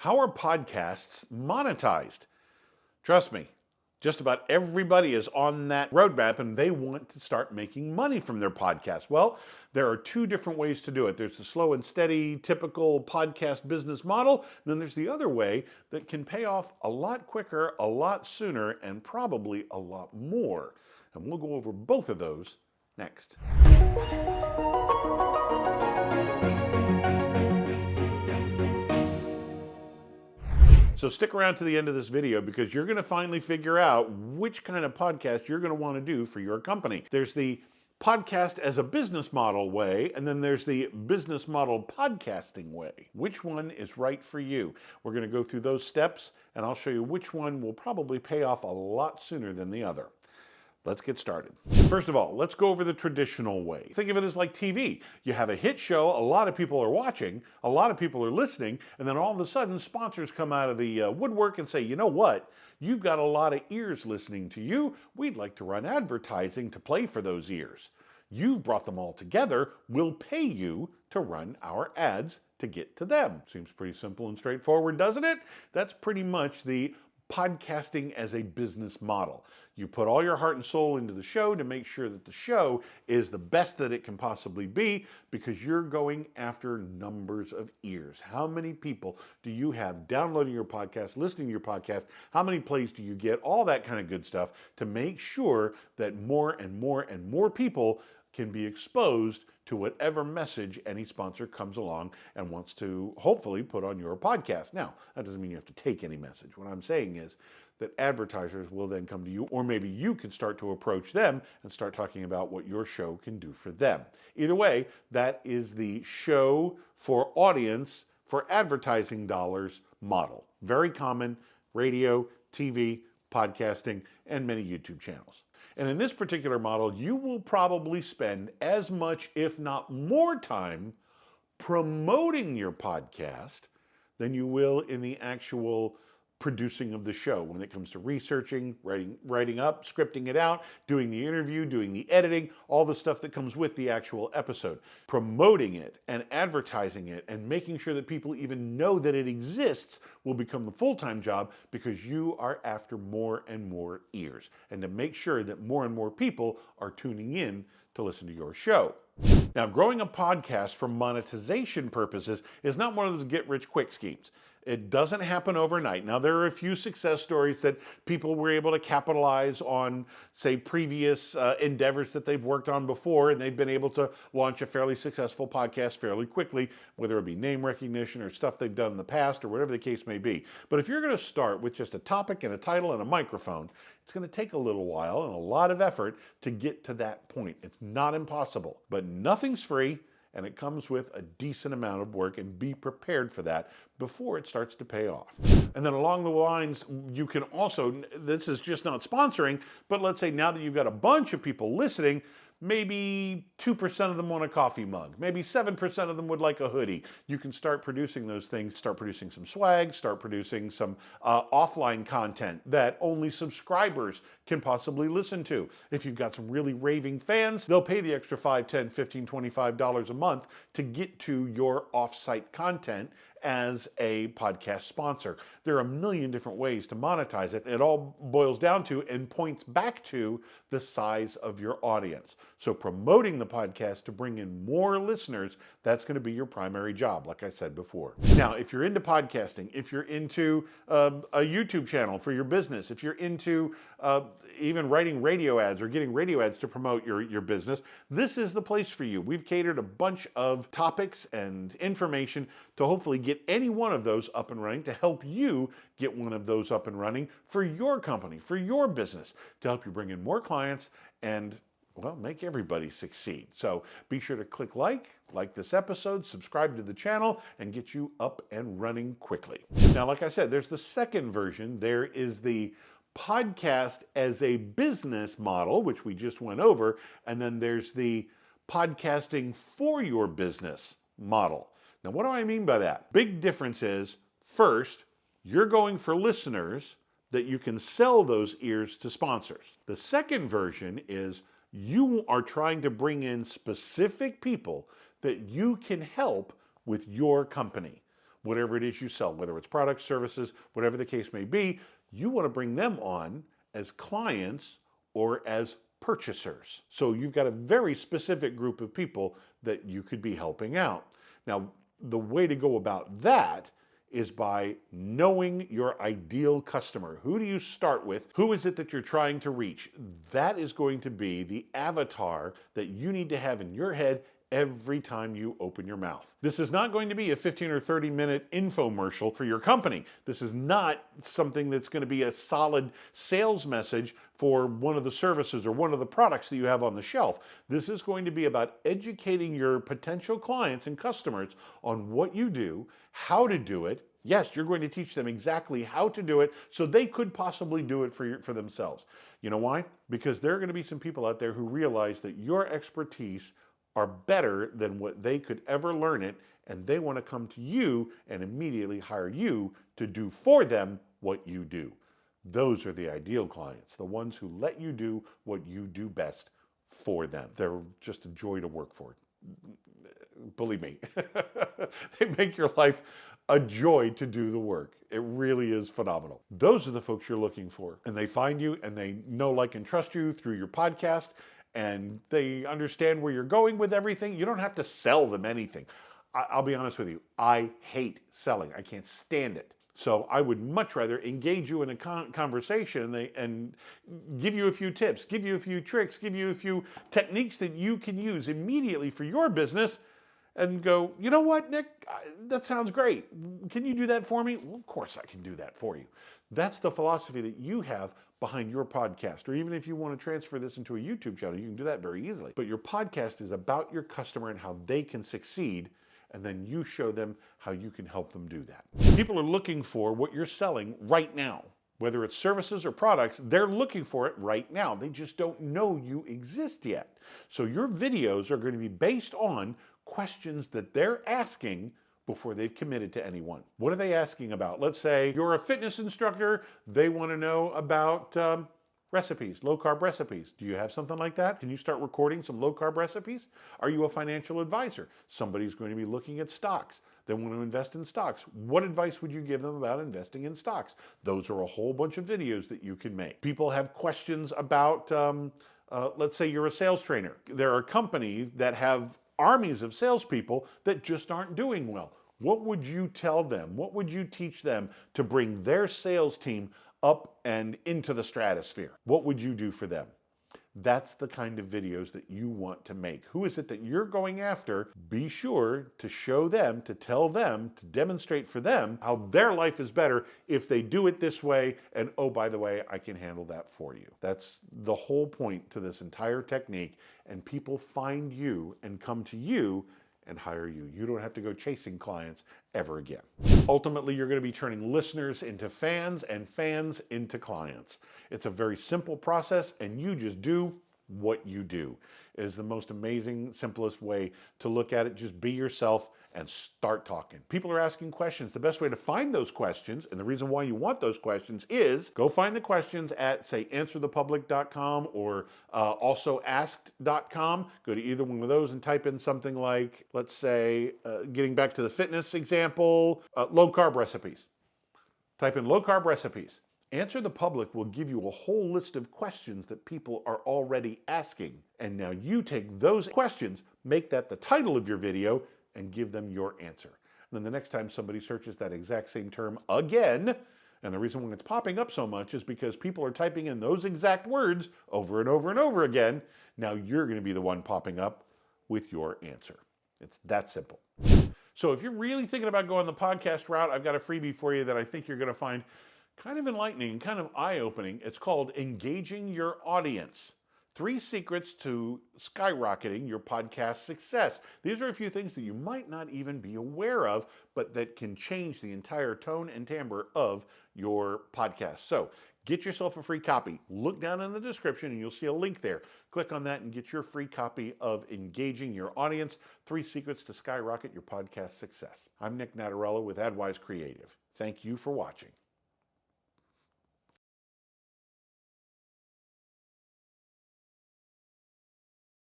How are podcasts monetized? Trust me, just about everybody is on that roadmap and they want to start making money from their podcast. Well, there are two different ways to do it. There's the slow and steady, typical podcast business model. Then there's the other way that can pay off a lot quicker, a lot sooner, and probably a lot more. And we'll go over both of those next. So stick around to the end of this video because you're going to finally figure out which kind of podcast you're going to want to do for your company. There's the podcast as a business model way, and then there's the business model podcasting way. Which one is right for you? We're going to go through those steps, and I'll show you which one will probably pay off a lot sooner than the other. Let's get started. First of all, let's go over the traditional way. Think of it as like TV. You have a hit show, a lot of people are watching, a lot of people are listening, and then all of a sudden sponsors come out of the woodwork and say, you know what? You've got a lot of ears listening to you. We'd like to run advertising to play for those ears. You've brought them all together. We'll pay you to run our ads to get to them. Seems pretty simple and straightforward, doesn't it? That's pretty much the podcasting as a business model. You put all your heart and soul into the show to make sure that the show is the best that it can possibly be because you're going after numbers of ears. How many people do you have downloading your podcast, listening to your podcast? How many plays do you get? All that kind of good stuff to make sure that more and more and more people can be exposed to whatever message any sponsor comes along and wants to hopefully put on your podcast. Now, that doesn't mean you have to take any message. What I'm saying is that advertisers will then come to you, or maybe you can start to approach them and start talking about what your show can do for them. Either way, that is the show for audience for advertising dollars model. Very common, radio, TV, podcasting, and many YouTube channels. And in this particular model, you will probably spend as much, if not more time promoting your podcast than you will in the actual producing of the show when it comes to researching, writing up, scripting it out, doing the interview, doing the editing, all the stuff that comes with the actual episode. Promoting it and advertising it and making sure that people even know that it exists will become the full-time job because you are after more and more ears and to make sure that more and more people are tuning in to listen to your show. Now, growing a podcast for monetization purposes is not one of those get-rich-quick schemes. It doesn't happen overnight. Now, there are a few success stories that people were able to capitalize on, say, previous endeavors that they've worked on before, and they've been able to launch a fairly successful podcast fairly quickly, whether it be name recognition or stuff they've done in the past or whatever the case may be. But if you're going to start with just a topic and a title and a microphone, it's going to take a little while and a lot of effort to get to that point. It's not impossible, but nothing's free. And it comes with a decent amount of work, and be prepared for that before it starts to pay off. And then along the lines, you can also, this is just not sponsoring, but let's say now that you've got a bunch of people listening, maybe 2% of them want a coffee mug. Maybe 7% of them would like a hoodie. You can start producing those things, start producing some swag, start producing some offline content that only subscribers can possibly listen to. If you've got some really raving fans, they'll pay the extra $5, $10, $15, $25 a month to get to your offsite content as a podcast sponsor. There are a million different ways to monetize it. It all boils down to and points back to the size of your audience. So promoting the podcast to bring in more listeners, that's going to be your primary job, like I said before. Now, if you're into podcasting, if you're into a YouTube channel for your business, if you're into even writing radio ads or getting radio ads to promote your business, this is the place for you. We've catered a bunch of topics and information to hopefully get any one of those up and running, to help you get one of those up and running for your company, for your business, to help you bring in more clients and, well, make everybody succeed. So be sure to click like this episode, subscribe to the channel, and get you up and running quickly. Now, like I said, there's the second version. There is the podcast as a business model, which we just went over, and then there's the podcasting for your business model. Now, what do I mean by that? Big difference is, first, you're going for listeners that you can sell those ears to sponsors. The second version is you are trying to bring in specific people that you can help with your company. whatever it is you sell, whether it's products, services, whatever the case may be. You want to bring them on as clients or as purchasers. So you've got a very specific group of people that you could be helping out. Now, the way to go about that is by knowing your ideal customer. Who do you start with? Who is it that you're trying to reach? That is going to be the avatar that you need to have in your head every time you open your mouth. This is not going to be a 15 or 30-minute infomercial for your company. This is not something that's going to be a solid sales message for one of the services or one of the products that you have on the shelf. This is going to be about educating your potential clients and customers on what you do, how to do it. Yes, you're going to teach them exactly how to do it so they could possibly do it for themselves. You know why? Because there are going to be some people out there who realize that your expertise are better than what they could ever learn it, and they want to come to you and immediately hire you to do for them what you do. Those are the ideal clients, the ones who let you do what you do best for them. They're just a joy to work for. Believe me, they make your life a joy to do the work. It really is phenomenal. Those are the folks you're looking for, and they find you and they know, like, and trust you through your podcast, and they understand where you're going with everything. You don't have to sell them anything. I'll be honest with you, I hate selling. I can't stand it. So I would much rather engage you in a conversation and give you a few tips, give you a few tricks, give you a few techniques that you can use immediately for your business, and go, you know what, Nick, that sounds great. Can you do that for me? Well, of course I can do that for you. That's the philosophy that you have behind your podcast. Or even if you want to transfer this into a YouTube channel, you can do that very easily. But your podcast is about your customer and how they can succeed, and then you show them how you can help them do that. People are looking for what you're selling right now. Whether it's services or products, they're looking for it right now. They just don't know you exist yet. So your videos are going to be based on questions that they're asking before they've committed to anyone. What are they asking about? Let's say you're a fitness instructor. They want to know about recipes, low-carb recipes. Do you have something like that? Can you start recording some low-carb recipes? Are you a financial advisor? Somebody's going to be looking at stocks. They want to invest in stocks. What advice would you give them about investing in stocks? Those are a whole bunch of videos that you can make. People have questions about, let's say you're a sales trainer. There are companies that have armies of salespeople that just aren't doing well. What would you tell them? What would you teach them to bring their sales team up and into the stratosphere? What would you do for them? That's the kind of videos that you want to make. Who is it that you're going after? Be sure to show them, to tell them, to demonstrate for them how their life is better if they do it this way. And oh, by the way, I can handle that for you. That's the whole point to this entire technique. And people find you and come to you and hire you. You don't have to go chasing clients ever again. Ultimately, you're going to be turning listeners into fans and fans into clients. It's a very simple process, and you just do what you do. It is the most amazing, simplest way to look at it. Just be yourself and start talking. People are asking questions. The best way to find those questions, and the reason why you want those questions, is go find the questions at, say, answerthepublic.com or also asked.com. Go to either one of those and type in something like, let's say, getting back to the fitness example, low-carb recipes. Type in low-carb recipes. Answer the Public will give you a whole list of questions that people are already asking. And now you take those questions, make that the title of your video, and give them your answer. And then the next time somebody searches that exact same term again, and the reason when it's popping up so much is because people are typing in those exact words over and over and over again, now you're going to be the one popping up with your answer. It's that simple. So if you're really thinking about going the podcast route, I've got a freebie for you that I think you're going to find kind of enlightening, kind of eye-opening. It's called Engaging Your Audience. 3 secrets to skyrocketing your podcast success. These are a few things that you might not even be aware of, but that can change the entire tone and timbre of your podcast. So get yourself a free copy. Look down in the description and you'll see a link there. Click on that and get your free copy of Engaging Your Audience, 3 secrets to skyrocket your podcast success. I'm Nic Natarella with AdWise Creative. Thank you for watching.